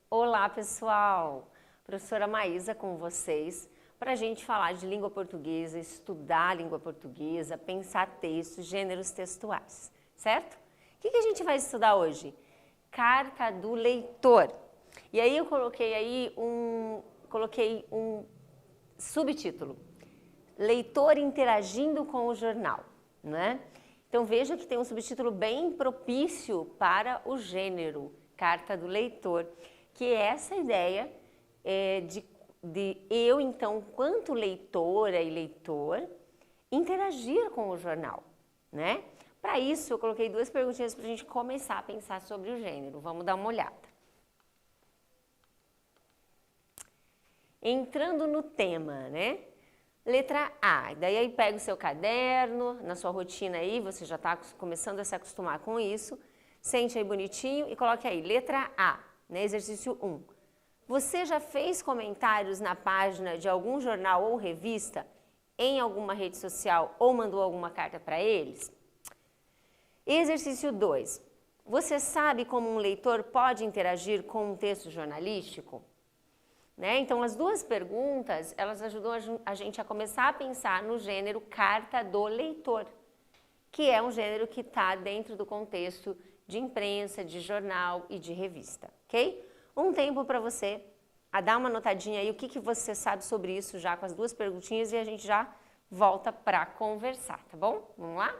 Olá pessoal, professora Maísa com vocês para a gente falar de língua portuguesa, estudar a língua portuguesa, pensar textos, gêneros textuais, certo? O que a gente vai estudar hoje? Carta do leitor. E aí eu coloquei um subtítulo, leitor interagindo com o jornal, né? Então veja que tem um subtítulo bem propício para o gênero, Carta do Leitor, que é essa ideia de eu, então, quanto leitora e leitor, interagir com o jornal, né? Para isso, eu coloquei duas perguntinhas para a gente começar a pensar sobre o gênero. Vamos dar uma olhada. Entrando no tema, né? Letra A, daí aí pega o seu caderno, na sua rotina aí, você já está começando a se acostumar com isso, sente aí bonitinho e coloque aí, letra A, né? Exercício 1. Você já fez comentários na página de algum jornal ou revista, em alguma rede social ou mandou alguma carta para eles? Exercício 2. Você sabe como um leitor pode interagir com um texto jornalístico? Né? Então, as duas perguntas, elas ajudam a gente a começar a pensar no gênero carta do leitor, que é um gênero que está dentro do contexto de imprensa, de jornal e de revista, ok? Um tempo para você a dar uma notadinha aí, o que você sabe sobre isso já com as duas perguntinhas e a gente já volta para conversar, tá bom? Vamos lá?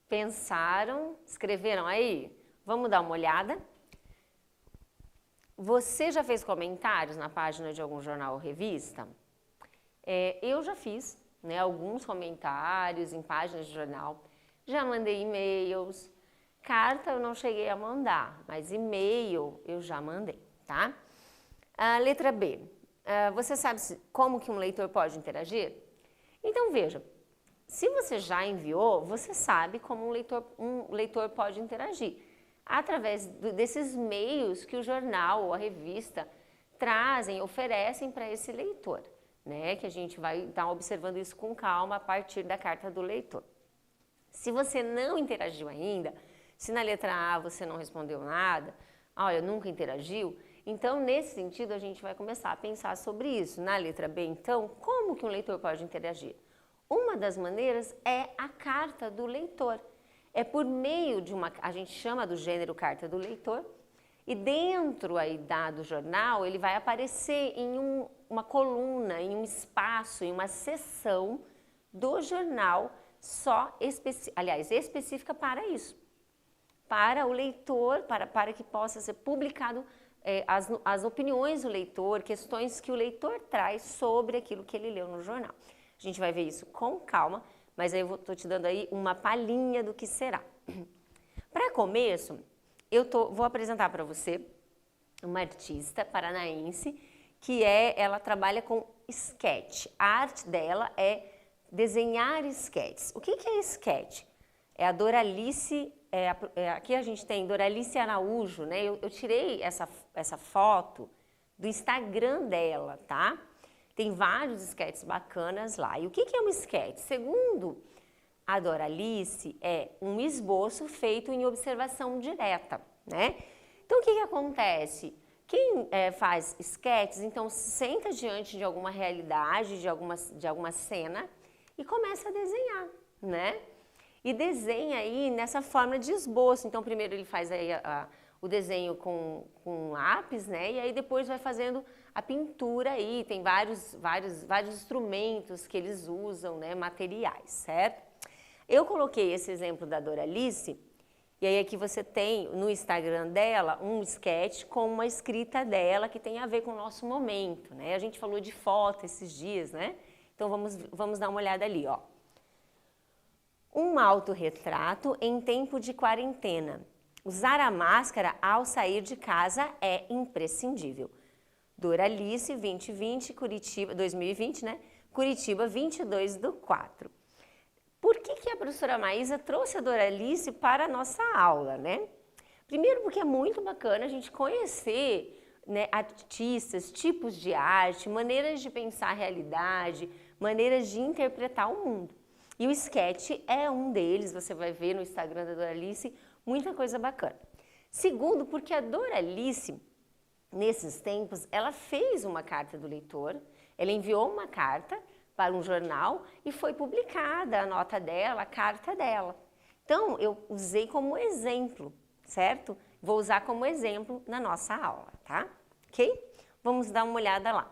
Pensaram? Escreveram aí? Vamos dar uma olhada? Você já fez comentários na página de algum jornal ou revista? Eu já fiz, né, alguns comentários em páginas de jornal, já mandei e-mails, carta eu não cheguei a mandar, mas e-mail eu já mandei, tá? Letra B, você sabe como que um leitor pode interagir? Então veja, se você já enviou, você sabe como um leitor pode interagir, através desses meios que o jornal ou a revista trazem, oferecem para esse leitor, né? Que a gente vai estar observando isso com calma a partir da carta do leitor. Se você não interagiu ainda, se na letra A você não respondeu nada, olha, nunca interagiu, então nesse sentido a gente vai começar a pensar sobre isso. Na letra B, então, como que um leitor pode interagir? Uma das maneiras é a carta do leitor. É por meio de a gente chama do gênero carta do leitor, e dentro aí do jornal ele vai aparecer em uma coluna, em um espaço, em uma seção do jornal específica para isso. Para o leitor, para que possa ser publicado as opiniões do leitor, questões que o leitor traz sobre aquilo que ele leu no jornal. A gente vai ver isso com calma, mas aí eu estou te dando aí uma palhinha do que será. Para começo, vou apresentar para você uma artista paranaense ela trabalha com sketch. A arte dela é desenhar sketches. O que é sketch? É a Doralice, aqui a gente tem Doralice Araújo, né? Eu tirei essa foto do Instagram dela, tá? Tem vários sketches bacanas lá. E o que é um sketch? Segundo a Doralice, é um esboço feito em observação direta, né? Então, o que acontece? Quem faz sketches, então, senta diante de alguma realidade, de alguma cena e começa a desenhar, né? E desenha aí nessa forma de esboço. Então, primeiro ele faz aí o desenho com lápis, né? E aí depois vai fazendo a pintura aí. Tem vários instrumentos que eles usam, né? Materiais, certo? Eu coloquei esse exemplo da Doralice, e aí aqui você tem no Instagram dela um sketch com uma escrita dela que tem a ver com o nosso momento, né? A gente falou de foto esses dias, né? Então vamos dar uma olhada ali, ó. Um autorretrato em tempo de quarentena. Usar a máscara ao sair de casa é imprescindível. Doralice 2020, Curitiba, 2020, né? Curitiba, 22/4. Por que a professora Maísa trouxe a Doralice para a nossa aula, né? Primeiro porque é muito bacana a gente conhecer, né, artistas, tipos de arte, maneiras de pensar a realidade, maneiras de interpretar o mundo. E o sketch é um deles, você vai ver no Instagram da Doralice muita coisa bacana. Segundo, porque a Doralice, nesses tempos, ela fez uma carta do leitor, ela enviou uma carta para um jornal e foi publicada a nota dela, a carta dela. Então, eu usei como exemplo, certo? Vou usar como exemplo na nossa aula, tá? Ok? Vamos dar uma olhada lá.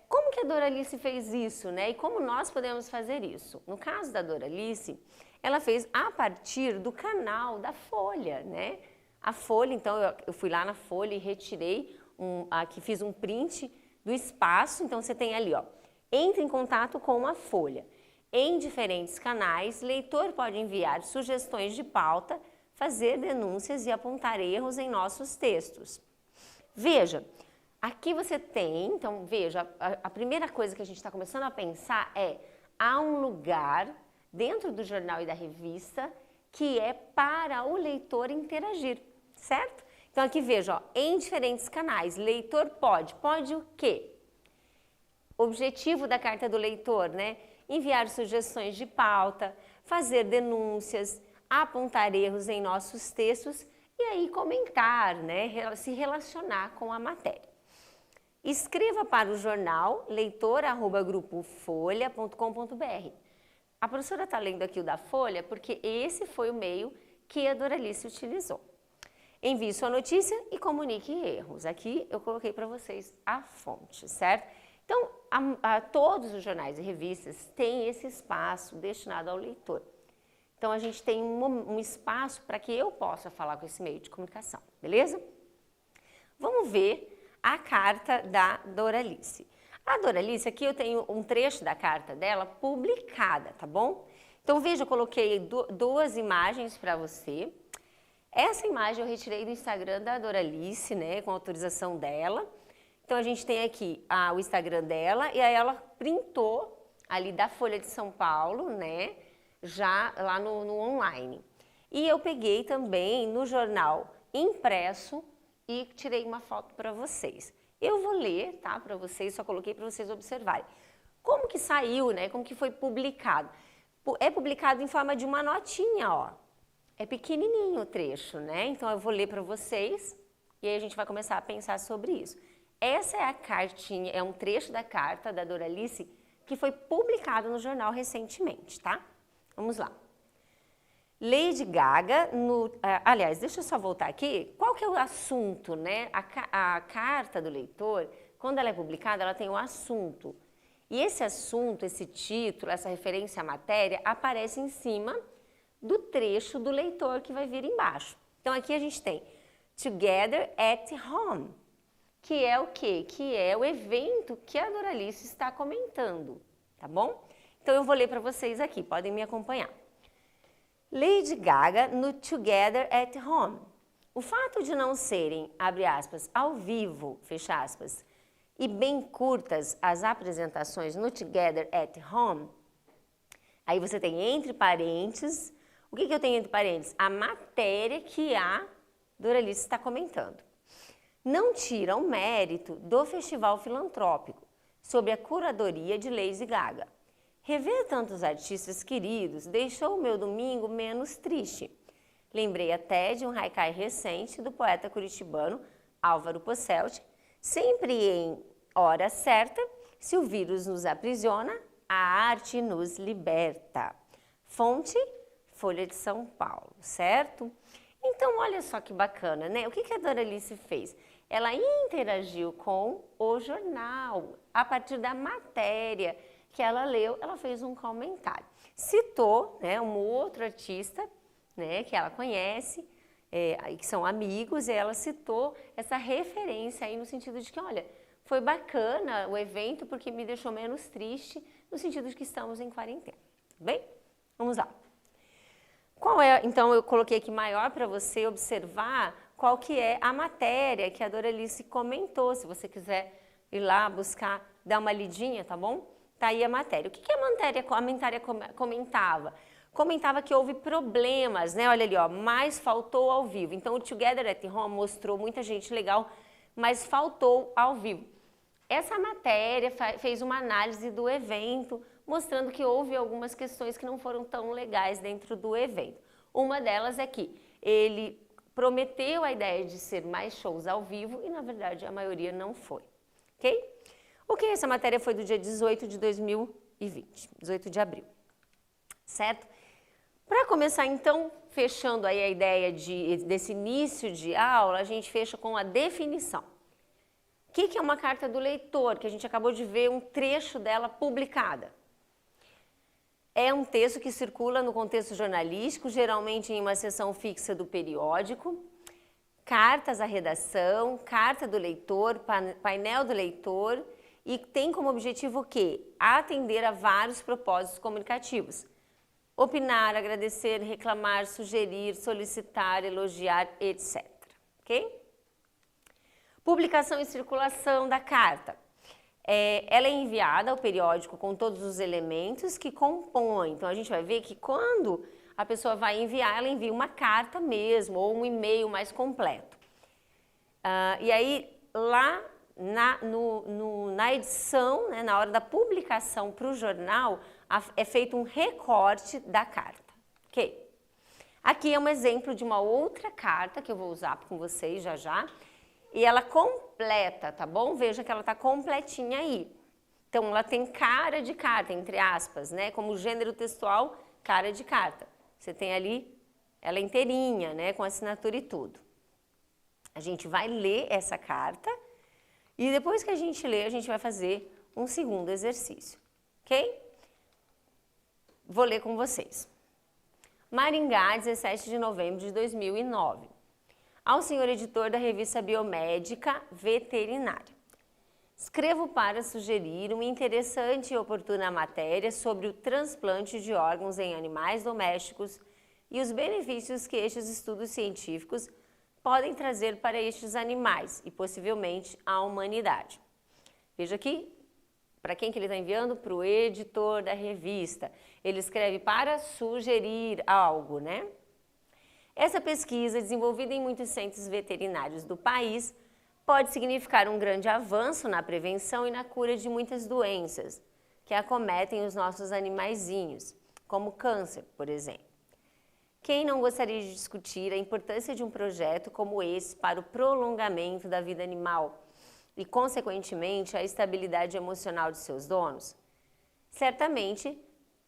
Como que a Doralice fez isso, né? E como nós podemos fazer isso? No caso da Doralice, ela fez a partir do canal da Folha, né? A Folha, então eu fui lá na Folha e retirei, aqui fiz um print do espaço, então você tem ali, ó, entre em contato com a Folha. Em diferentes canais, leitor pode enviar sugestões de pauta, fazer denúncias e apontar erros em nossos textos. Veja, aqui você tem, então veja, a primeira coisa que a gente está começando a pensar há um lugar dentro do jornal e da revista que é para o leitor interagir, certo? Então aqui veja, ó, em diferentes canais, leitor pode o quê? Objetivo da carta do leitor, né? Enviar sugestões de pauta, fazer denúncias, apontar erros em nossos textos e aí comentar, né? Se relacionar com a matéria. Escreva para o jornal leitor@grupofolha.com.br. A professora está lendo aqui o da Folha porque esse foi o meio que a Doralice utilizou. Envie sua notícia e comunique erros. Aqui eu coloquei para vocês a fonte, certo? Então, todos os jornais e revistas têm esse espaço destinado ao leitor. Então, a gente tem um espaço para que eu possa falar com esse meio de comunicação, beleza? Vamos ver a carta da Doralice. A Doralice, aqui eu tenho um trecho da carta dela publicada, tá bom? Então, veja, eu coloquei duas imagens para você. Essa imagem eu retirei do Instagram da Doralice, né, com autorização dela. Então, a gente tem aqui o Instagram dela e aí ela printou ali da Folha de São Paulo, né, já lá no online. E eu peguei também no jornal impresso e tirei uma foto para vocês. Eu vou ler, tá, para vocês, só coloquei para vocês observarem. Como que saiu, né, como que foi publicado? É publicado em forma de uma notinha, ó. É pequenininho o trecho, né? Então, eu vou ler para vocês e aí a gente vai começar a pensar sobre isso. Essa é a cartinha, é um trecho da carta da Doralice que foi publicado no jornal recentemente, tá? Vamos lá. Lady Gaga, aliás, deixa eu só voltar aqui. Qual que é o assunto, né? A carta do leitor, quando ela é publicada, ela tem um assunto. E esse assunto, esse título, essa referência à matéria, aparece em cima do trecho do leitor que vai vir embaixo. Então, aqui a gente tem Together at Home, que é o quê? Que é o evento que a Doralice está comentando, tá bom? Então, eu vou ler para vocês aqui, podem me acompanhar. Lady Gaga no Together at Home. O fato de não serem, abre aspas, ao vivo, fecha aspas, e bem curtas as apresentações no Together at Home, aí você tem entre parênteses, o que eu tenho entre parênteses? A matéria que a Doralice está comentando. Não tira o mérito do Festival Filantrópico sobre a curadoria de Lady Gaga. Rever tantos artistas queridos deixou o meu domingo menos triste. Lembrei até de um haikai recente do poeta curitibano Álvaro Posselt, sempre em hora certa, se o vírus nos aprisiona, a arte nos liberta. Fonte, Folha de São Paulo, certo? Então, olha só que bacana, né? O que a Doralice fez? Ela interagiu com o jornal, a partir da matéria que ela leu, ela fez um comentário. Citou, né, um outro artista, né, que ela conhece, que são amigos, e ela citou essa referência aí no sentido de que, olha, foi bacana o evento porque me deixou menos triste, no sentido de que estamos em quarentena. Bem, vamos lá. Então, eu coloquei aqui maior para você observar qual que é a matéria que a Doralice comentou. Se você quiser ir lá buscar, dar uma lidinha, tá bom? Tá aí a matéria. O que a matéria comentava? Comentava que houve problemas, né? Olha ali, ó, mas faltou ao vivo. Então, o Together at Home mostrou muita gente legal, mas faltou ao vivo. Essa matéria fez uma análise do evento, mostrando que houve algumas questões que não foram tão legais dentro do evento. Uma delas é que ele prometeu a ideia de ser mais shows ao vivo e, na verdade, a maioria não foi, ok? Ok, essa matéria foi do dia 18 de 2020, 18 de abril, certo? Para começar, então, fechando aí a ideia desse início de aula, a gente fecha com a definição. O que é uma carta do leitor, que a gente acabou de ver um trecho dela publicada? É um texto que circula no contexto jornalístico, geralmente em uma seção fixa do periódico, cartas à redação, carta do leitor, painel do leitor, e tem como objetivo o quê? Atender a vários propósitos comunicativos. Opinar, agradecer, reclamar, sugerir, solicitar, elogiar, etc. Ok? Publicação e circulação da carta. Ela é enviada ao periódico com todos os elementos que compõem. Então, a gente vai ver que quando a pessoa vai enviar, ela envia uma carta mesmo, ou um e-mail mais completo. E aí, lá na edição, né, na hora da publicação para o jornal, é feito um recorte da carta. Ok? Aqui é um exemplo de uma outra carta que eu vou usar com vocês já já. E ela completa, tá bom? Veja que ela tá completinha aí. Então, ela tem cara de carta, entre aspas, né? Como gênero textual, cara de carta. Você tem ali ela inteirinha, né? Com assinatura e tudo. A gente vai ler essa carta e depois que a gente lê, a gente vai fazer um segundo exercício, ok? Vou ler com vocês. Maringá, 17 de novembro de 2009. Ao senhor editor da revista Biomédica Veterinária. Escrevo para sugerir uma interessante e oportuna matéria sobre o transplante de órgãos em animais domésticos e os benefícios que estes estudos científicos podem trazer para estes animais e possivelmente à humanidade. Veja aqui, para quem que ele está enviando? Para o editor da revista. Ele escreve para sugerir algo, né? Essa pesquisa, desenvolvida em muitos centros veterinários do país, pode significar um grande avanço na prevenção e na cura de muitas doenças que acometem os nossos animaizinhos, como câncer, por exemplo. Quem não gostaria de discutir a importância de um projeto como esse para o prolongamento da vida animal e, consequentemente, a estabilidade emocional de seus donos? Certamente,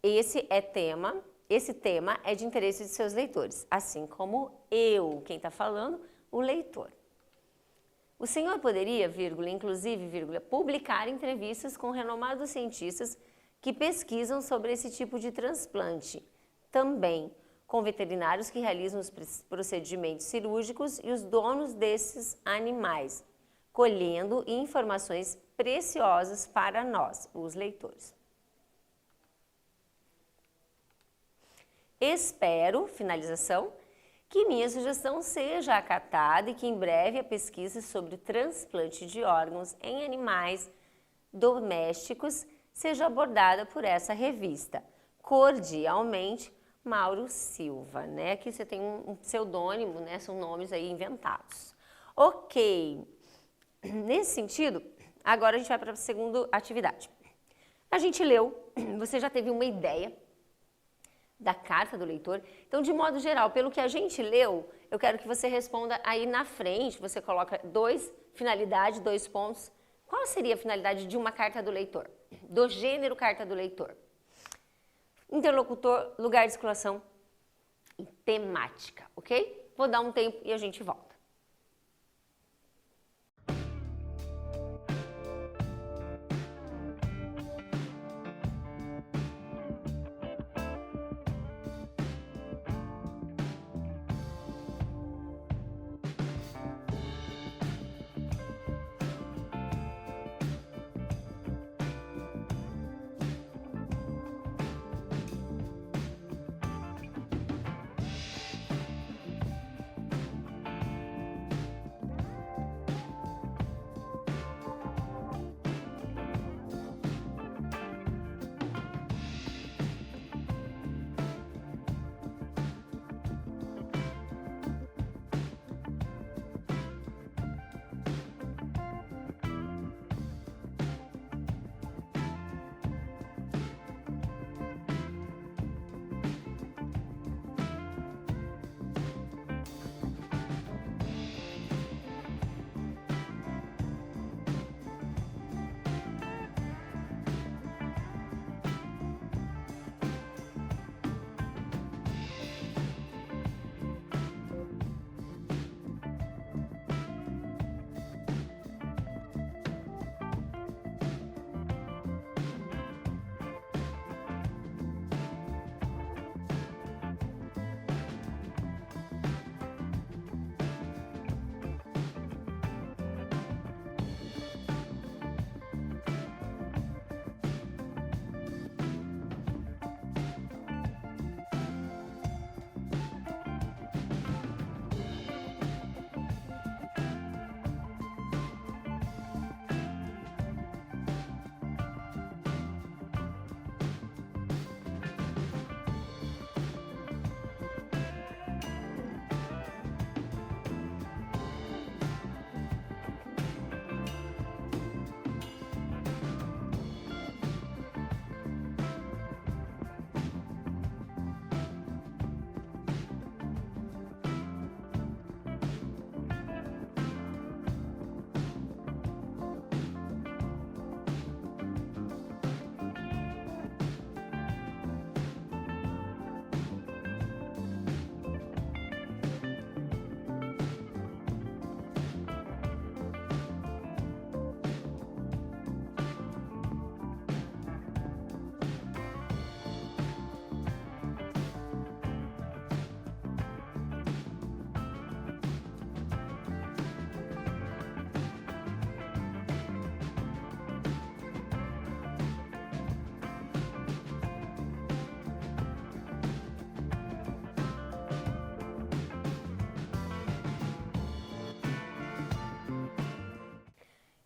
esse tema é de interesse de seus leitores, assim como eu, quem está falando, o leitor. O senhor poderia, inclusive, publicar entrevistas com renomados cientistas que pesquisam sobre esse tipo de transplante, também com veterinários que realizam os procedimentos cirúrgicos e os donos desses animais, colhendo informações preciosas para nós, os leitores. Espero, finalização, que minha sugestão seja acatada e que em breve a pesquisa sobre o transplante de órgãos em animais domésticos seja abordada por essa revista. Cordialmente, Mauro Silva, né? Aqui você tem um pseudônimo, né? São nomes aí inventados. Ok. Nesse sentido, agora a gente vai para a segunda atividade. A gente leu, você já teve uma ideia da carta do leitor. Então, de modo geral, pelo que a gente leu, eu quero que você responda aí na frente, você coloca finalidade, 2 pontos. Qual seria a finalidade de uma carta do leitor? Do gênero carta do leitor. Interlocutor, lugar de circulação e temática, ok? Vou dar um tempo e a gente volta.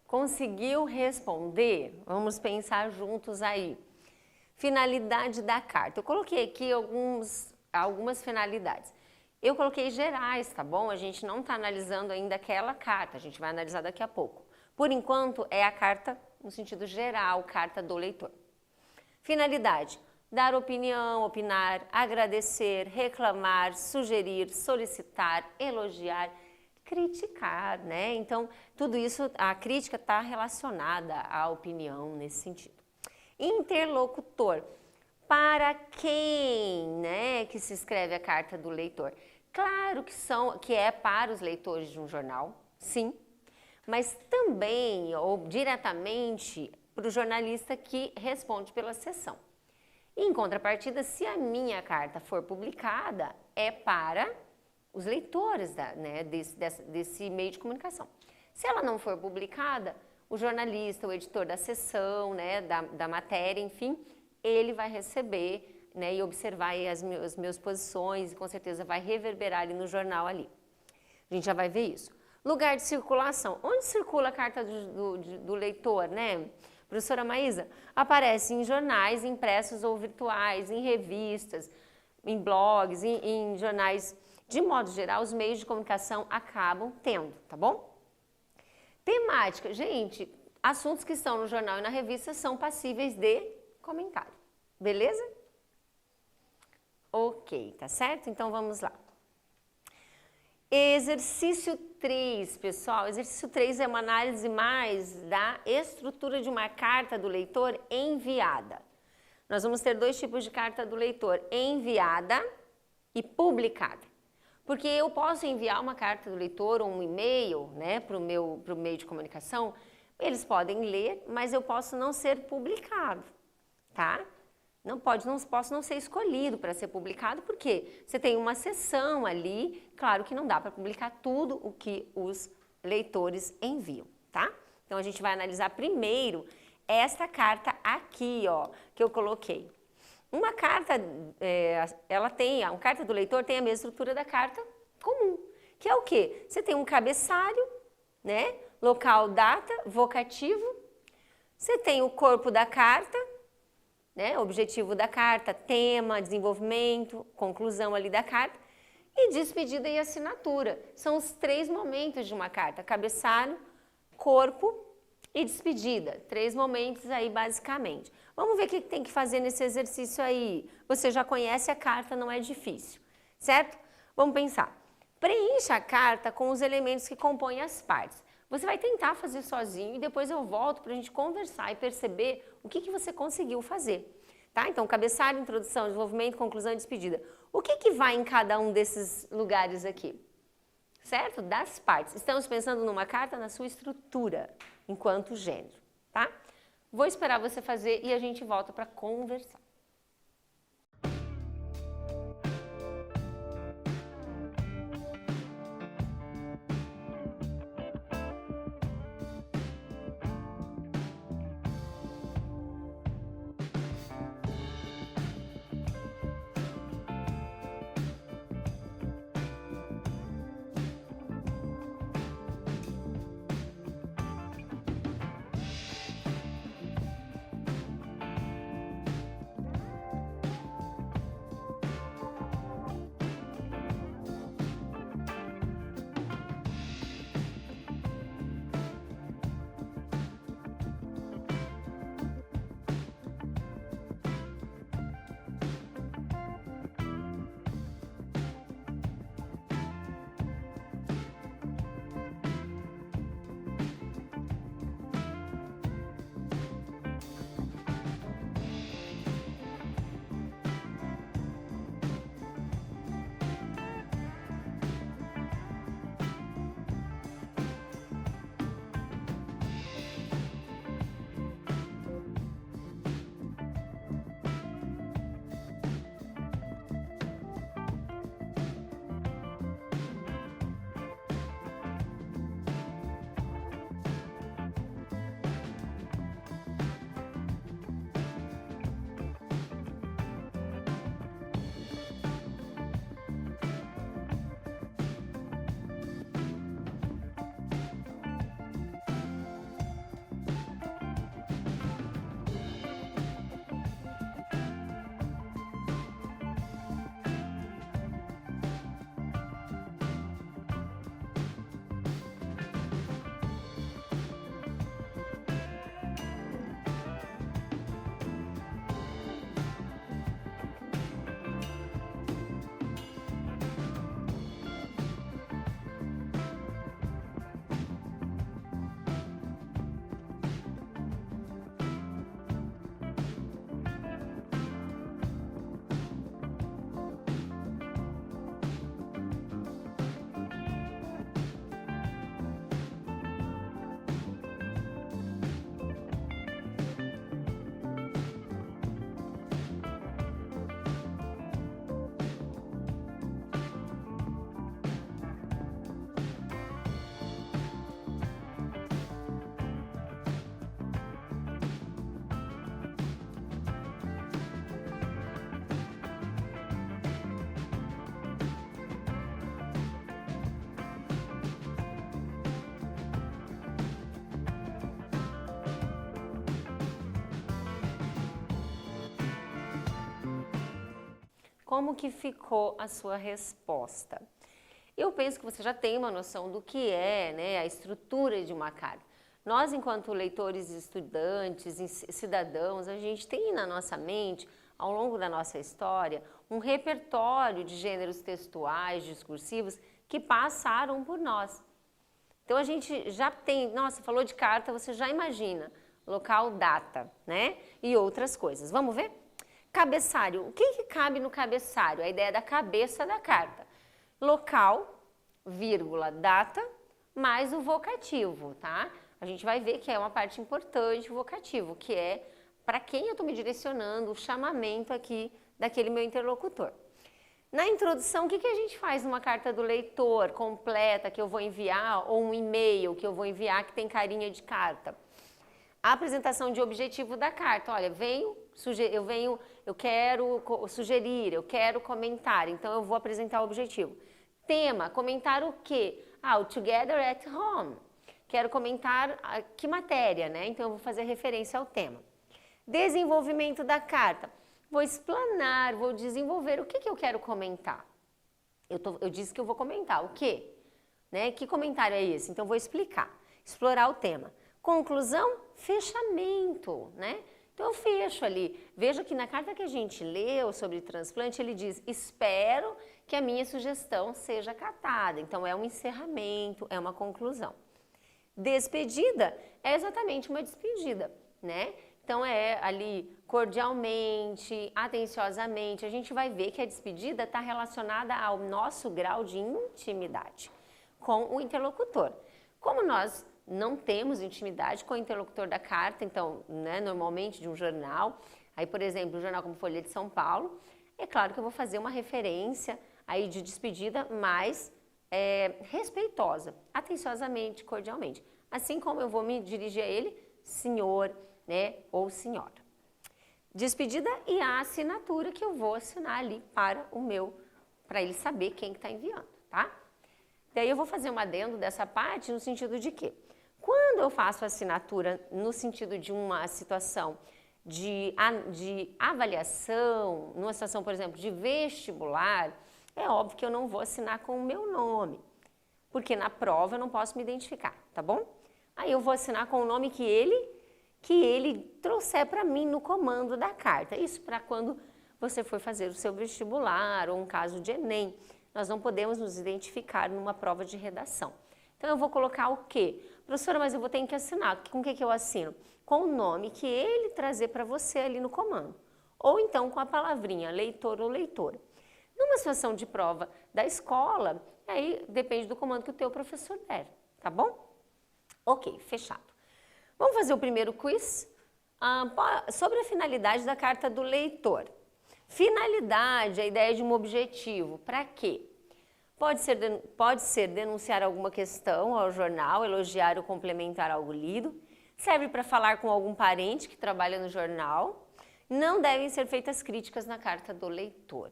Conseguiu responder? Vamos pensar juntos aí. Finalidade da carta. Eu coloquei aqui algumas finalidades. Eu coloquei gerais, tá bom? A gente não está analisando ainda aquela carta, a gente vai analisar daqui a pouco. Por enquanto, é a carta no sentido geral, carta do leitor. Finalidade: dar opinião, opinar, agradecer, reclamar, sugerir, solicitar, elogiar, criticar, né? Então, tudo isso, a crítica está relacionada à opinião nesse sentido. Interlocutor: para quem, né, que se escreve a carta do leitor? Claro que é para os leitores de um jornal, sim, mas também ou diretamente para o jornalista que responde pela seção. Em contrapartida, se a minha carta for publicada, é para os leitores desse meio de comunicação. Se ela não for publicada, o jornalista, o editor da seção, né, da matéria, enfim, ele vai receber né, e observar aí as minhas posições, e com certeza vai reverberar ali no jornal ali. A gente já vai ver isso. Lugar de circulação. Onde circula a carta do leitor, né? Professora Maísa? Aparece em jornais impressos ou virtuais, em revistas, em blogs, em jornais. De modo geral, os meios de comunicação acabam tendo, tá bom? Temática. Gente, assuntos que estão no jornal e na revista são passíveis de comentário. Beleza? Ok, tá certo? Então vamos lá. Exercício 3, pessoal. Exercício 3 é uma análise mais da estrutura de uma carta do leitor enviada. Nós vamos ter dois tipos de carta do leitor, enviada e publicada. Porque eu posso enviar uma carta do leitor ou um e-mail, né, para o meio de comunicação, eles podem ler, mas eu posso não ser publicado, tá? Posso não ser escolhido para ser publicado, porque você tem uma seção ali, claro que não dá para publicar tudo o que os leitores enviam, tá? Então a gente vai analisar primeiro esta carta aqui, ó, que eu coloquei. Uma carta, uma carta do leitor tem a mesma estrutura da carta comum, que é o quê? Você tem um cabeçalho, né? Local, data, vocativo. Você tem o corpo da carta, né? Objetivo da carta, tema, desenvolvimento, conclusão ali da carta. E despedida e assinatura. São os 3 momentos de uma carta: cabeçalho, corpo e despedida. 3 momentos aí basicamente. Vamos ver o que tem que fazer nesse exercício aí. Você já conhece a carta, não é difícil, certo? Vamos pensar. Preencha a carta com os elementos que compõem as partes. Você vai tentar fazer sozinho e depois eu volto para a gente conversar e perceber o que você conseguiu fazer. Tá? Então, cabeçalho, introdução, desenvolvimento, conclusão e despedida. O que vai em cada um desses lugares aqui? Certo? Das partes. Estamos pensando numa carta na sua estrutura, enquanto gênero. Tá? Vou esperar você fazer e a gente volta para conversar. Como que ficou a sua resposta? Eu penso que você já tem uma noção do que é, né, a estrutura de uma carta. Nós, enquanto leitores, estudantes, cidadãos, a gente tem na nossa mente, ao longo da nossa história, um repertório de gêneros textuais, discursivos, que passaram por nós. Então a gente já tem, nossa, falou de carta, você já imagina local, data, né? E outras coisas. Vamos ver? Cabeçalho. O que cabe no cabeçalho? A ideia da cabeça da carta. Local, vírgula, data, mais o vocativo, tá? A gente vai ver que é uma parte importante o vocativo, que é para quem eu estou me direcionando, o chamamento aqui daquele meu interlocutor. Na introdução, o que a gente faz numa carta do leitor completa que eu vou enviar, ou um e-mail que eu vou enviar que tem carinha de carta? A apresentação de objetivo da carta. Olha, eu quero sugerir, eu quero comentar, então eu vou apresentar o objetivo. Tema, comentar o quê? O Together at Home. Quero comentar que matéria, né? Então eu vou fazer referência ao tema. Desenvolvimento da carta. Vou explanar, vou desenvolver o que eu quero comentar. Eu disse que eu vou comentar o quê? Né? Que comentário é esse? Então eu vou explicar, explorar o tema. Conclusão, fechamento, né? Então eu fecho ali. Veja que na carta que a gente leu sobre transplante, ele diz, espero que a minha sugestão seja acatada. Então é um encerramento, é uma conclusão. Despedida é exatamente uma despedida, né? Então é ali cordialmente, atenciosamente, a gente vai ver que a despedida está relacionada ao nosso grau de intimidade com o interlocutor. Como nós não temos intimidade com o interlocutor da carta, então, né, normalmente de um jornal, aí por exemplo, um jornal como Folha de São Paulo, é claro que eu vou fazer uma referência aí de despedida mais respeitosa, atenciosamente, cordialmente. Assim como eu vou me dirigir a ele, senhor, né, ou senhora. Despedida e a assinatura que eu vou assinar ali para ele saber quem que está enviando, tá? Daí eu vou fazer um adendo dessa parte no sentido de que, quando eu faço a assinatura no sentido de uma situação de avaliação, numa situação, por exemplo, de vestibular, é óbvio que eu não vou assinar com o meu nome, porque na prova eu não posso me identificar, tá bom? Aí eu vou assinar com o nome que ele trouxer para mim no comando da carta. Isso para quando você for fazer o seu vestibular ou um caso de Enem. Nós não podemos nos identificar numa prova de redação. Então eu vou colocar o quê? Professora, mas eu vou ter que assinar. Com o que eu assino? Com o nome que ele trazer para você ali no comando. Ou então com a palavrinha leitor ou leitora. Numa situação de prova da escola, aí depende do comando que o teu professor der, tá bom? Ok, fechado. Vamos fazer o primeiro quiz sobre a finalidade da carta do leitor. Finalidade, a ideia de um objetivo. Para quê? Pode ser denunciar alguma questão ao jornal, elogiar ou complementar algo lido. Serve para falar com algum parente que trabalha no jornal. Não devem ser feitas críticas na carta do leitor.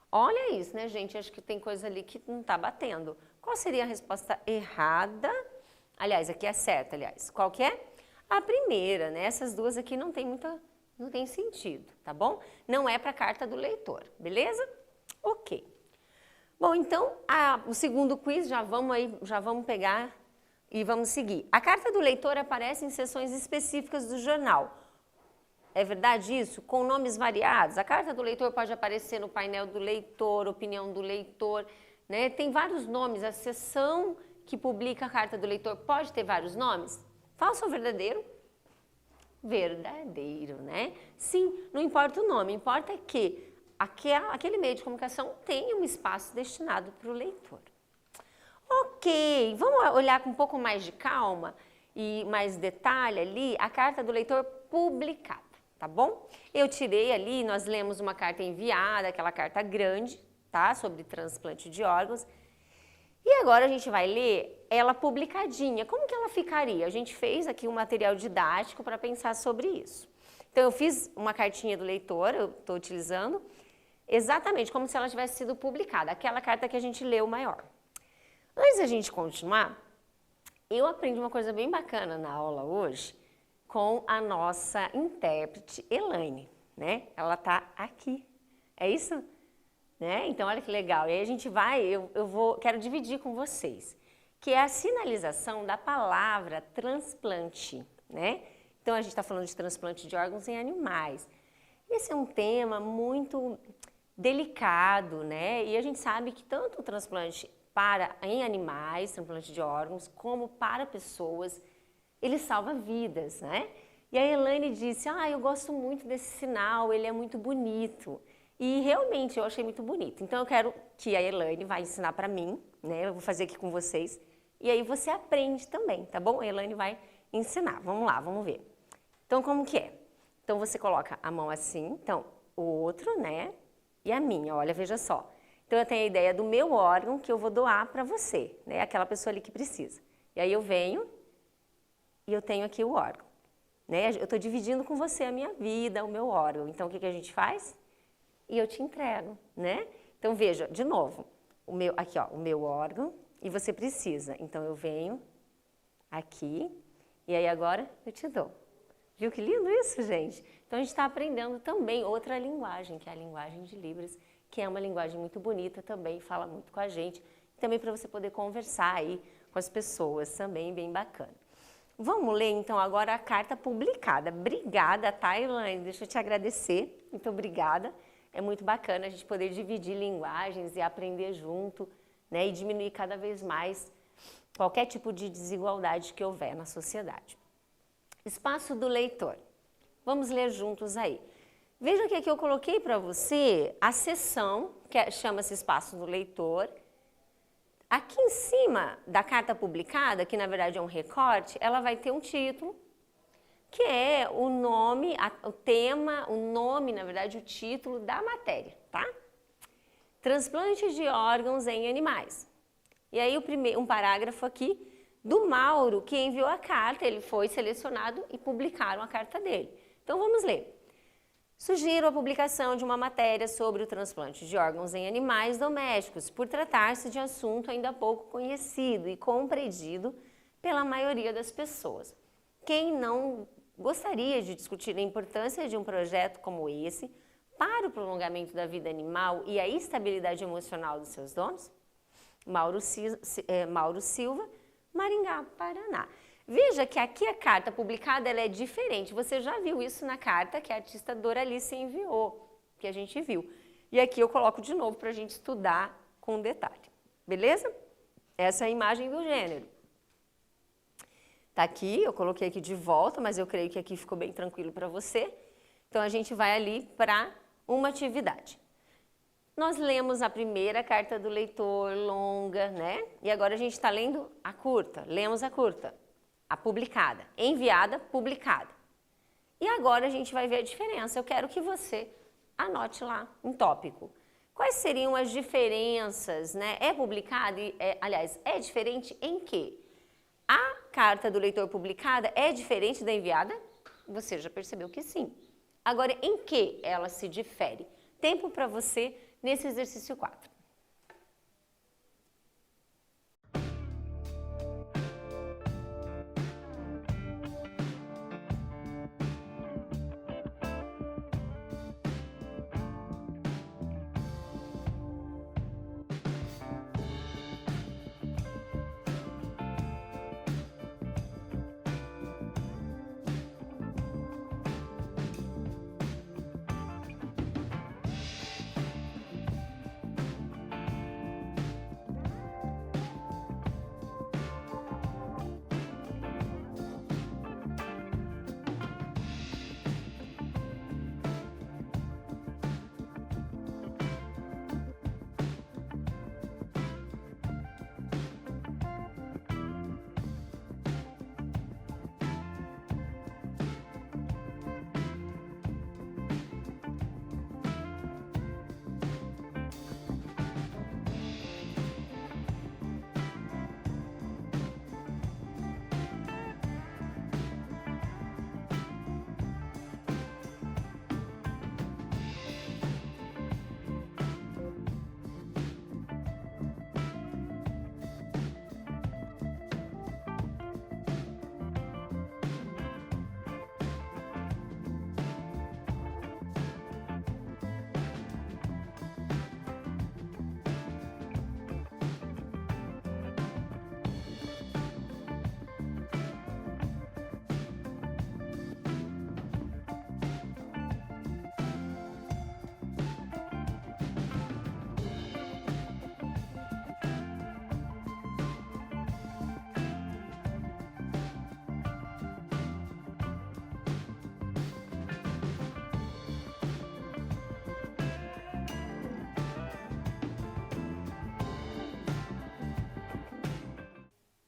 Olha isso, né, gente? Acho que tem coisa ali que não está batendo. Qual seria a resposta errada? Aliás, aqui é certa, aliás. Qual que é? A primeira, né? Essas duas aqui não tem sentido, tá bom? Não é para a carta do leitor, beleza? Ok. Bom, então, o segundo quiz, já vamos pegar e vamos seguir. A carta do leitor aparece em seções específicas do jornal. É verdade isso? Com nomes variados. A carta do leitor pode aparecer no painel do leitor, opinião do leitor, né? Tem vários nomes. A seção que publica a carta do leitor pode ter vários nomes? Falso ou verdadeiro? Verdadeiro, né? Sim, não importa o nome, importa que aquele meio de comunicação tenha um espaço destinado para o leitor. Ok, vamos olhar com um pouco mais de calma e mais detalhe ali a carta do leitor publicada, tá bom? Eu tirei ali, nós lemos uma carta enviada, aquela carta grande, tá? Sobre transplante de órgãos. E agora a gente vai ler ela publicadinha. Como que ela ficaria? A gente fez aqui um material didático para pensar sobre isso. Então eu fiz uma cartinha do leitor, eu estou utilizando, exatamente como se ela tivesse sido publicada, aquela carta que a gente leu maior. Antes da gente continuar, eu aprendi uma coisa bem bacana na aula hoje com a nossa intérprete Elaine, né? Ela está aqui. É isso? né? Então, olha que legal. E aí a gente vai, quero dividir com vocês, que é a sinalização da palavra transplante, né? Então, a gente está falando de transplante de órgãos em animais. Esse é um tema muito delicado, né? E a gente sabe que tanto o transplante em animais, transplante de órgãos, como para pessoas, ele salva vidas, né? E a Elaine disse, eu gosto muito desse sinal, ele é muito bonito. E realmente eu achei muito bonito. Então eu quero que a Elaine vai ensinar para mim, né? Eu vou fazer aqui com vocês. E aí você aprende também, tá bom? A Elaine vai ensinar. Vamos lá, vamos ver. Então como que é? Então você coloca a mão assim, então o outro, né? E a minha, olha, veja só. Então eu tenho a ideia do meu órgão que eu vou doar para você, né? Aquela pessoa ali que precisa. E aí eu venho e eu tenho aqui o órgão, né? Eu estou dividindo com você a minha vida, o meu órgão. Então o que a gente faz? E eu te entrego, né? Então veja, de novo, aqui ó, o meu órgão e você precisa. Então eu venho aqui e aí agora eu te dou. Viu que lindo isso, gente? Então a gente está aprendendo também outra linguagem, que é a linguagem de Libras, que é uma linguagem muito bonita também, fala muito com a gente, também para você poder conversar aí com as pessoas, também bem bacana. Vamos ler então agora a carta publicada. Obrigada, tá, Elaine? Deixa eu te agradecer, muito obrigada. É muito bacana a gente poder dividir linguagens e aprender junto, né, e diminuir cada vez mais qualquer tipo de desigualdade que houver na sociedade. Espaço do leitor. Vamos ler juntos aí. Veja que aqui eu coloquei para você a seção, que chama-se Espaço do Leitor. Aqui em cima da carta publicada, que na verdade é um recorte, ela vai ter um título, que é o nome, o tema, o nome, na verdade, o título da matéria, tá? Transplante de órgãos em animais. E aí um parágrafo aqui do Mauro, que enviou a carta, ele foi selecionado e publicaram a carta dele. Então vamos ler. Sugiro a publicação de uma matéria sobre o transplante de órgãos em animais domésticos, por tratar-se de assunto ainda pouco conhecido e compreendido pela maioria das pessoas. Quem não gostaria de discutir a importância de um projeto como esse para o prolongamento da vida animal e a estabilidade emocional dos seus donos? Mauro Silva, Maringá, Paraná. Veja que aqui a carta publicada ela é diferente. Você já viu isso na carta que a artista Doralice enviou, que a gente viu. E aqui eu coloco de novo para a gente estudar com detalhe. Beleza? Essa é a imagem do gênero. Tá aqui, eu coloquei aqui de volta, mas eu creio que aqui ficou bem tranquilo para você. Então a gente vai ali para uma atividade. Nós lemos a primeira carta do leitor, longa, né? E agora a gente está lendo a curta. Lemos a curta, a publicada, enviada, publicada. E agora a gente vai ver a diferença. Eu quero que você anote lá um tópico. Quais seriam as diferenças, né? É publicada, aliás, é diferente em quê? A carta do leitor publicada é diferente da enviada? Você já percebeu que sim. Agora, em que ela se difere? Tempo para você nesse exercício 4.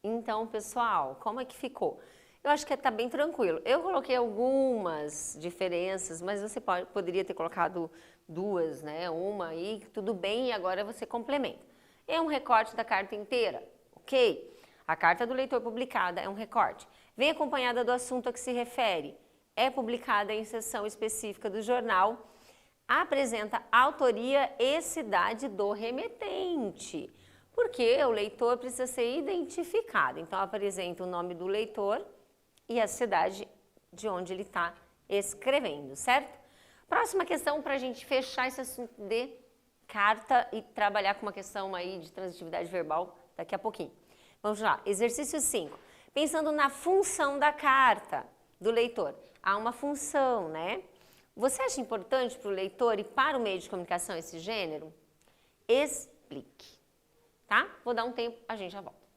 Então, pessoal, como é que ficou? Eu acho que está bem tranquilo. Eu coloquei algumas diferenças, mas você poderia ter colocado duas, né? Uma aí, tudo bem, e agora você complementa. É um recorte da carta inteira, ok? A carta do leitor publicada é um recorte. Vem acompanhada do assunto a que se refere. É publicada em seção específica do jornal. Apresenta autoria e cidade do remetente. Porque o leitor precisa ser identificado. Então, apresenta o nome do leitor e a cidade de onde ele está escrevendo, certo? Próxima questão para a gente fechar esse assunto de carta e trabalhar com uma questão aí de transitividade verbal daqui a pouquinho. Vamos lá, exercício 5. Pensando na função da carta do leitor. Há uma função, né? Você acha importante para o leitor e para o meio de comunicação esse gênero? Explique. Tá? Vou dar um tempo, a gente já volta.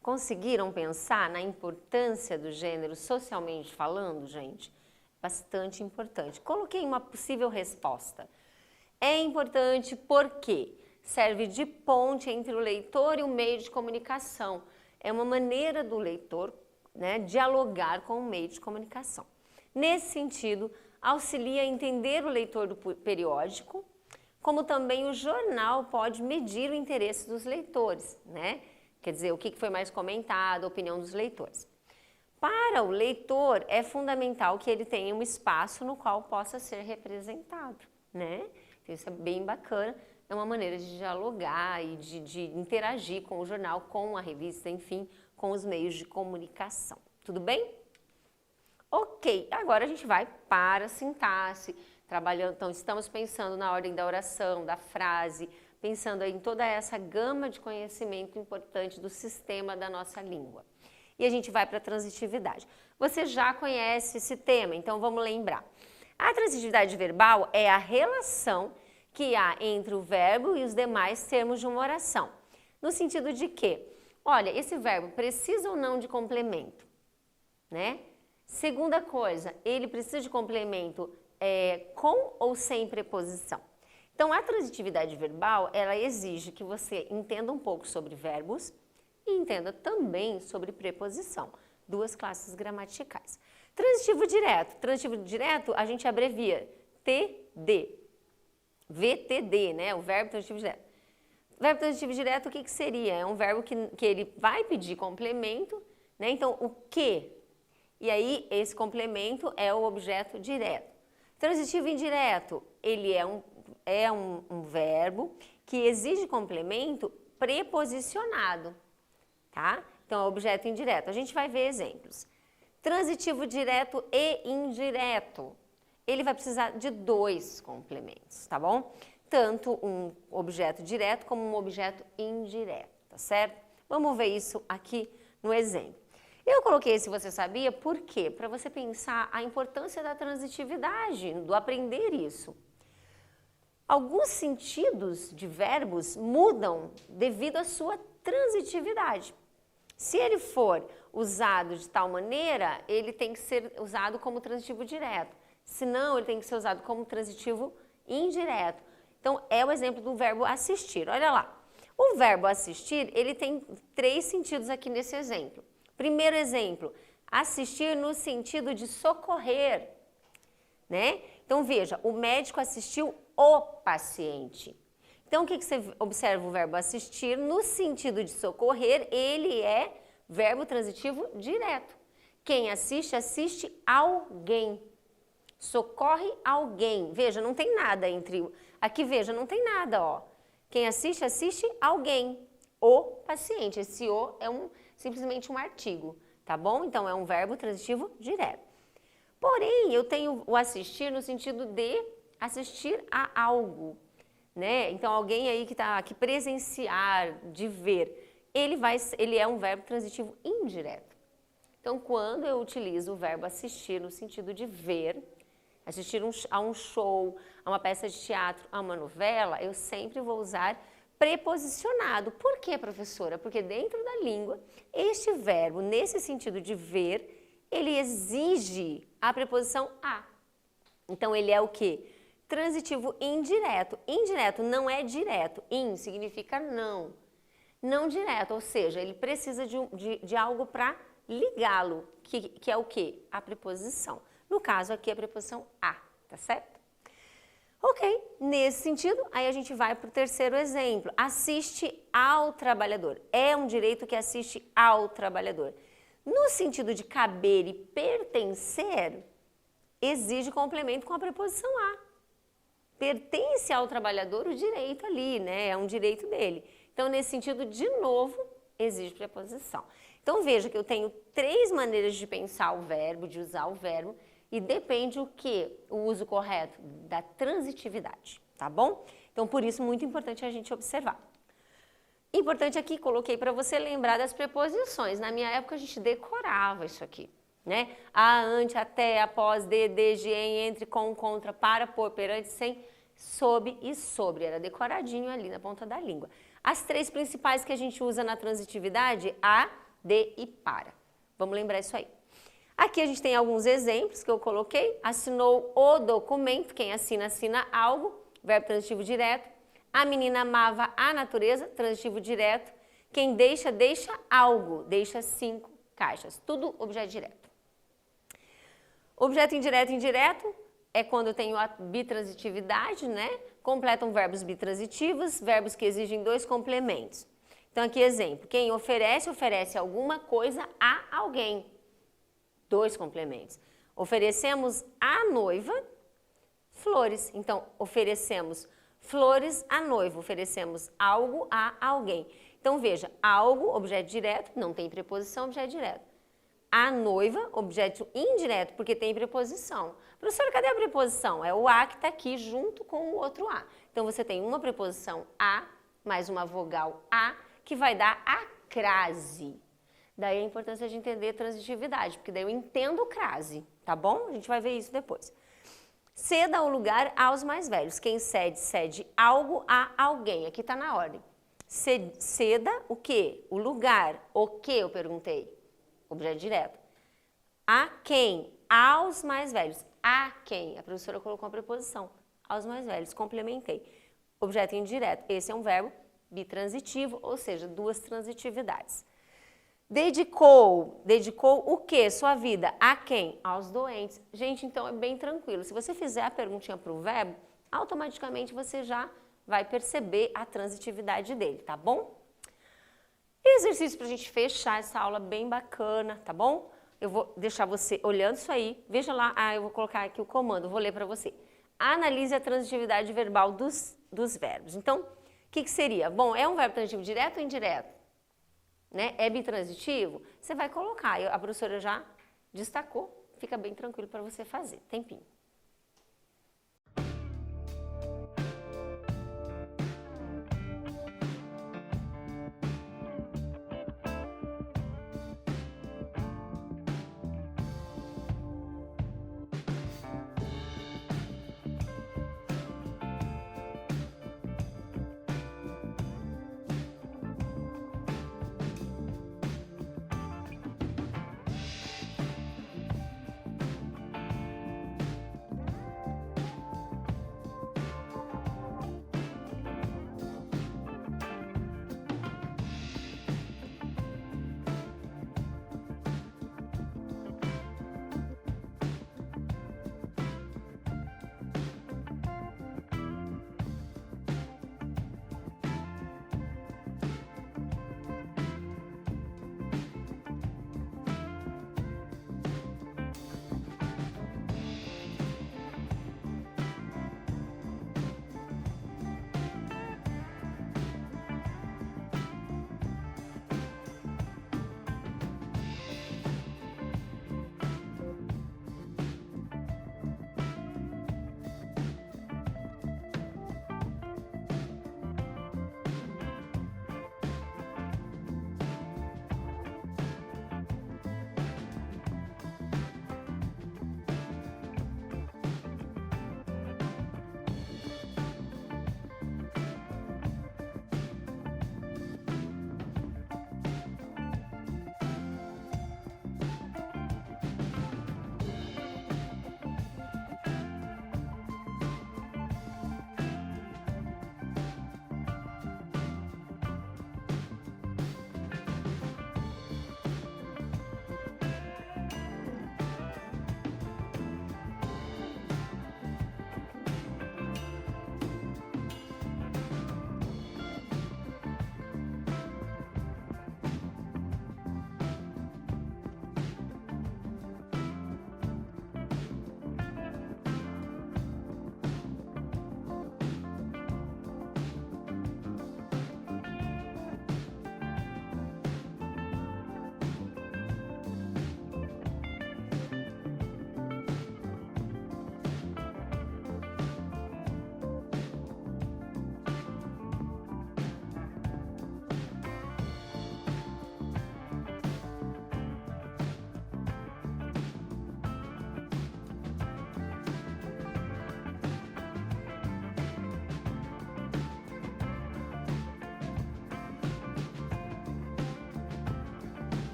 Conseguiram pensar na importância do gênero socialmente falando, gente? Bastante importante. Coloquei uma possível resposta. É importante porque serve de ponte entre o leitor e o meio de comunicação. É uma maneira do leitor, né, dialogar com o meio de comunicação. Nesse sentido, auxilia a entender o leitor do periódico, como também o jornal pode medir o interesse dos leitores, né? Quer dizer, o que foi mais comentado, a opinião dos leitores. Para o leitor, é fundamental que ele tenha um espaço no qual possa ser representado, né? Então, isso é bem bacana, é uma maneira de dialogar e de interagir com o jornal, com a revista, enfim, com os meios de comunicação. Tudo bem? Ok, agora a gente vai para a sintaxe, trabalhando, então estamos pensando na ordem da oração, da frase, pensando em toda essa gama de conhecimento importante do sistema da nossa língua. E a gente vai para a transitividade. Você já conhece esse tema, então vamos lembrar. A transitividade verbal é a relação que há entre o verbo e os demais termos de uma oração. No sentido de que, olha, esse verbo precisa ou não de complemento, né? Segunda coisa, ele precisa de complemento com ou sem preposição. Então, a transitividade verbal, ela exige que você entenda um pouco sobre verbos e entenda também sobre preposição, duas classes gramaticais. Transitivo direto a gente abrevia TD, VTD, né? O verbo transitivo direto. Verbo transitivo direto, o que seria? É um verbo que ele vai pedir complemento, né? Então, o que? E aí, esse complemento é o objeto direto. Transitivo indireto, ele é um verbo que exige complemento preposicionado, tá? Então, é objeto indireto. A gente vai ver exemplos. Transitivo direto e indireto. Ele vai precisar de 2 complementos, tá bom? Tanto um objeto direto como um objeto indireto, tá certo? Vamos ver isso aqui no exemplo. Eu coloquei esse você sabia, por quê? Para você pensar a importância da transitividade, do aprender isso. Alguns sentidos de verbos mudam devido à sua transitividade. Se ele for usado de tal maneira, ele tem que ser usado como transitivo direto. Se não, ele tem que ser usado como transitivo indireto. Então, é o exemplo do verbo assistir. Olha lá. O verbo assistir, ele tem 3 sentidos aqui nesse exemplo. Primeiro exemplo, assistir no sentido de socorrer, né? Então, veja, o médico assistiu o paciente. Então, o que você observa o verbo assistir? No sentido de socorrer, ele é verbo transitivo direto. Quem assiste, assiste alguém. Socorre alguém. Veja, não tem nada entre... Aqui, veja, não tem nada, ó. Quem assiste, assiste alguém. O paciente. Esse o é simplesmente um artigo, tá bom? Então, é um verbo transitivo direto. Porém, eu tenho o assistir no sentido de assistir a algo, né? Então, alguém aí que presenciar, de ver, ele é um verbo transitivo indireto. Então, quando eu utilizo o verbo assistir no sentido de ver, assistir a um show, a uma peça de teatro, a uma novela, eu sempre vou usar preposicionado. Por quê, professora? Porque dentro da língua, este verbo, nesse sentido de ver, ele exige a preposição a. Então, ele é o quê? Transitivo indireto. Indireto não é direto. In significa não. Não direto, ou seja, ele precisa de algo para ligá-lo, que é o quê? A preposição. No caso aqui, a preposição a, tá certo? Ok, nesse sentido, aí a gente vai para o terceiro exemplo. Assiste ao trabalhador. É um direito que assiste ao trabalhador. No sentido de caber e pertencer, exige complemento com a preposição a. Pertence ao trabalhador o direito ali, né? É um direito dele. Então, nesse sentido, de novo, exige preposição. Então, veja que eu tenho 3 maneiras de pensar o verbo, de usar o verbo, e depende o que? O uso correto da transitividade, tá bom? Então, por isso, muito importante a gente observar. Importante aqui, coloquei para você lembrar das preposições. Na minha época, a gente decorava isso aqui, né? A, ante, até, após, de, desde, em, entre, com, contra, para, por, perante, sem, sob e sobre. Era decoradinho ali na ponta da língua. As 3 principais que a gente usa na transitividade, a, de e para. Vamos lembrar isso aí. Aqui a gente tem alguns exemplos que eu coloquei. Assinou o documento. Quem assina, assina algo. Verbo transitivo direto. A menina amava a natureza. Transitivo direto. Quem deixa, deixa algo. Deixa 5 caixas. Tudo objeto direto. Objeto indireto, indireto é quando eu tenho a bitransitividade, né? Completam verbos bitransitivos, verbos que exigem 2 complementos. Então, aqui exemplo. Quem oferece, oferece alguma coisa a alguém. 2 complementos. Oferecemos à noiva flores. Então, oferecemos flores à noiva. Oferecemos algo a alguém. Então, veja, algo, objeto direto, não tem preposição, objeto direto. A noiva, objeto indireto, porque tem preposição. Professora, cadê a preposição? É o a que está aqui junto com o outro a. Então, você tem uma preposição a, mais uma vogal a, que vai dar a crase. Daí a importância de entender transitividade, porque daí eu entendo crase, tá bom? A gente vai ver isso depois. Ceda o lugar aos mais velhos. Quem cede, cede algo a alguém. Aqui está na ordem. Ceda o quê? O lugar. O que eu perguntei? Objeto direto. A quem? Aos mais velhos. A quem? A professora colocou a preposição. Aos mais velhos. Complementei. Objeto indireto. Esse é um verbo bitransitivo, ou seja, 2 transitividades. Dedicou o quê? Sua vida. A quem? Aos doentes. Gente, então é bem tranquilo. Se você fizer a perguntinha para o verbo, automaticamente você já vai perceber a transitividade dele, tá bom? Exercício para a gente fechar essa aula bem bacana, tá bom? Eu vou deixar você olhando isso aí. Veja lá, eu vou colocar aqui o comando, vou ler para você. Analise a transitividade verbal dos verbos. Então, O que seria? Bom, é um verbo transitivo direto ou indireto? Né? É bitransitivo? Você vai colocar, a professora já destacou, fica bem tranquilo para você fazer, tempinho.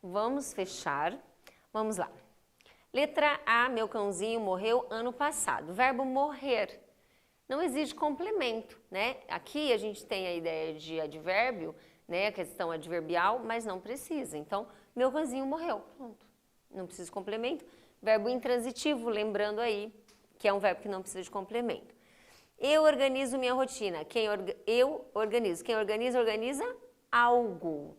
Vamos fechar. Vamos lá. Letra A, meu cãozinho morreu ano passado. Verbo morrer. Não exige complemento, né? Aqui a gente tem a ideia de advérbio, né? A questão adverbial, mas não precisa. Então, meu cãozinho morreu. Pronto. Não precisa de complemento. Verbo intransitivo, lembrando aí que é um verbo que não precisa de complemento. Eu organizo minha rotina. Eu organizo. Quem organiza, organiza algo.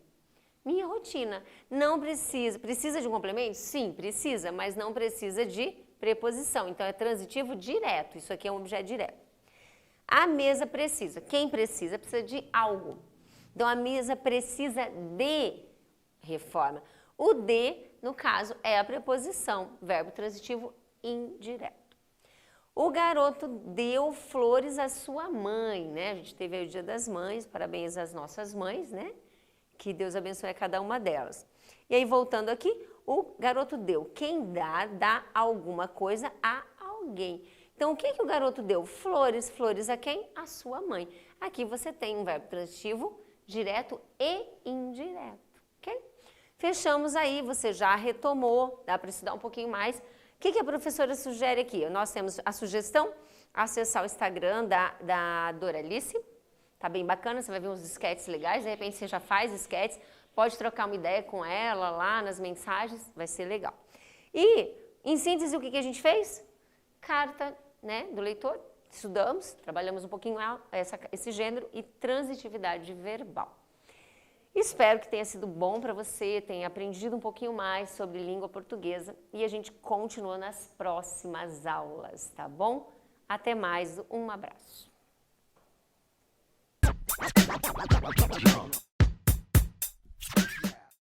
Minha rotina. Não precisa. Precisa de um complemento? Sim, precisa, mas não precisa de preposição. Então, é transitivo direto. Isso aqui é um objeto direto. A mesa precisa. Quem precisa? Precisa de algo. Então, a mesa precisa de reforma. O de, no caso, é a preposição. Verbo transitivo indireto. O garoto deu flores à sua mãe, né? A gente teve aí o Dia das Mães. Parabéns às nossas mães, né? Que Deus abençoe a cada uma delas. E aí, voltando aqui, o garoto deu. Quem dá, dá alguma coisa a alguém. Então, o que o garoto deu? Flores. Flores a quem? A sua mãe. Aqui você tem um verbo transitivo direto e indireto, ok? Fechamos aí, você já retomou, dá para estudar um pouquinho mais. O que a professora sugere aqui? Nós temos a sugestão, acessar o Instagram da Doralice. Tá bem bacana, você vai ver uns sketches legais, de repente você já faz sketches, pode trocar uma ideia com ela lá nas mensagens, vai ser legal. E, em síntese, o que a gente fez? Carta, né, do leitor, estudamos, trabalhamos um pouquinho esse gênero e transitividade verbal. Espero que tenha sido bom para você, tenha aprendido um pouquinho mais sobre língua portuguesa e a gente continua nas próximas aulas, tá bom? Até mais, um abraço.